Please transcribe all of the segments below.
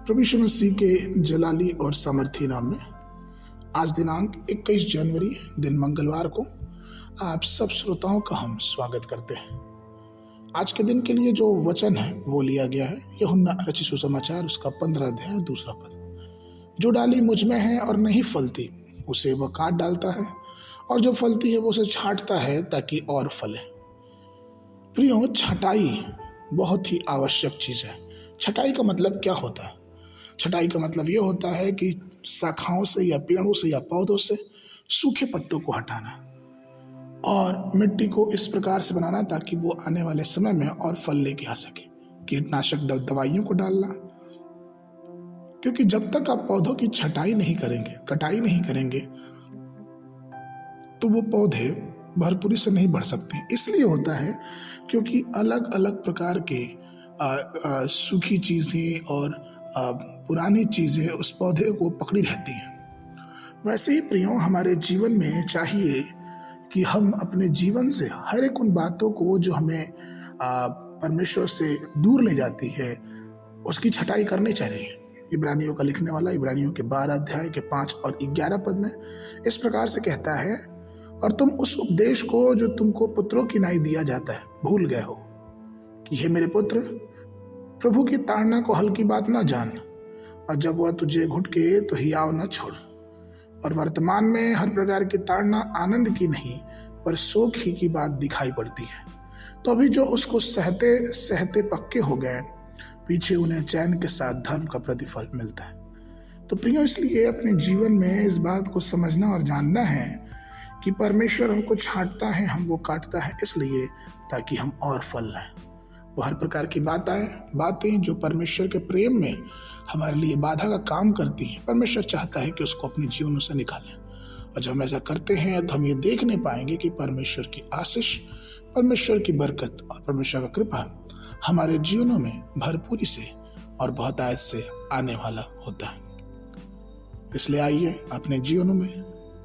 प्रभु यीशु मसीह के जलाली और सामर्थी नाम में आज दिनांक 21 जनवरी दिन मंगलवार को आप सब श्रोताओं का हम स्वागत करते हैं। आज के दिन के लिए जो वचन है वो लिया गया है यूहन्ना रचित सुसमाचार उसका 15 अध्याय दूसरा पद। जो डाली मुझ में है और नहीं फलती उसे वह काट डालता है, और जो फलती है वो उसे छांटता है ताकि और फले। प्रियो, छटाई बहुत ही आवश्यक चीज़ है। छटाई का मतलब क्या होता है? छटाई का मतलब ये होता है कि शाखाओं से या पेड़ों से या पौधों से सूखे पत्तों को हटाना और मिट्टी को इस प्रकार से बनाना ताकि वो आने वाले समय में और फल लेके आ सके। कीटनाशक दवाइयों को डालना, क्योंकि जब तक आप पौधों की छटाई नहीं करेंगे, कटाई नहीं करेंगे, तो वो पौधे भरपूरी से नहीं बढ़ सकते। इसलिए होता है क्योंकि अलग अलग प्रकार के सूखी चीज़ें और पुरानी चीज़ें उस पौधे को पकड़ी रहती हैं। वैसे ही प्रियो, हमारे जीवन में चाहिए कि हम अपने जीवन से हर एक उन बातों को जो हमें परमेश्वर से दूर ले जाती है उसकी छटाई करनी चाहिए। इब्रानियों का लिखने वाला इब्रानियों के 12 अध्याय के 5 और 11 पद में इस प्रकार से कहता है, और तुम उस उपदेश को जो तुमको पुत्रों की नाई दिया जाता है भूल गए हो कि हे मेरे पुत्र, प्रभु की ताड़ना को हल्की बात ना जान, और जब वह तुझे घुटके तो हियाव न छोड़। और वर्तमान में हर प्रकार की ताड़ना आनंद की नहीं पर शोक ही की बात दिखाई पड़ती है, तो अभी जो उसको सहते सहते पक्के हो गए, पीछे उन्हें चैन के साथ धर्म का प्रतिफल मिलता है। तो प्रियो, इसलिए अपने जीवन में इस बात को समझना और जानना है कि परमेश्वर हमको छांटता है, हमको काटता है इसलिए ताकि हम और फल लाएं। वो हर प्रकार की बातें जो परमेश्वर के प्रेम में हमारे लिए बाधा का काम करती हैं, परमेश्वर चाहता है कि उसको अपने जीवनों से निकालें। और जब हम ऐसा करते हैं तो हम ये देख नहीं पाएंगे कि परमेश्वर की आशीष, परमेश्वर की बरकत और परमेश्वर का कृपा हमारे जीवनों में भरपूरी से और बहुतायत से आने वाला होता है। इसलिए आइए अपने जीवनों में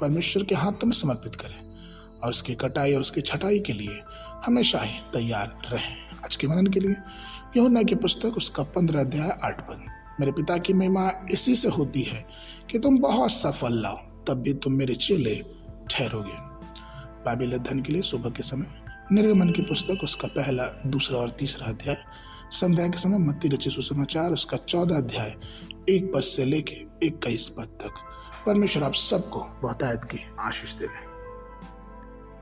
परमेश्वर के हाथों में समर्पित करें और उसकी कटाई और उसकी छटाई के लिए हमेशा ही तैयार रहें। आज के मनन के लिए यूहन्ना की पुस्तक उसका 15 अध्याय 8 पद। मेरे पिता की महिमा इसी से होती है कि तुम बहुत सा फल लाओ, तब भी तुम मेरे चेले ठहरोगे। बाइबल अध्ययन के लिए सुबह के समय निर्गमन की पुस्तक उसका 1, 2 और 3 अध्याय, संध्या के समय मत्ती रचित सुसमाचार उसका 14 अध्याय 1 पद से लेके 21 पद तक। परमेश्वर आप सबको बहुतायत की आशीष देवे।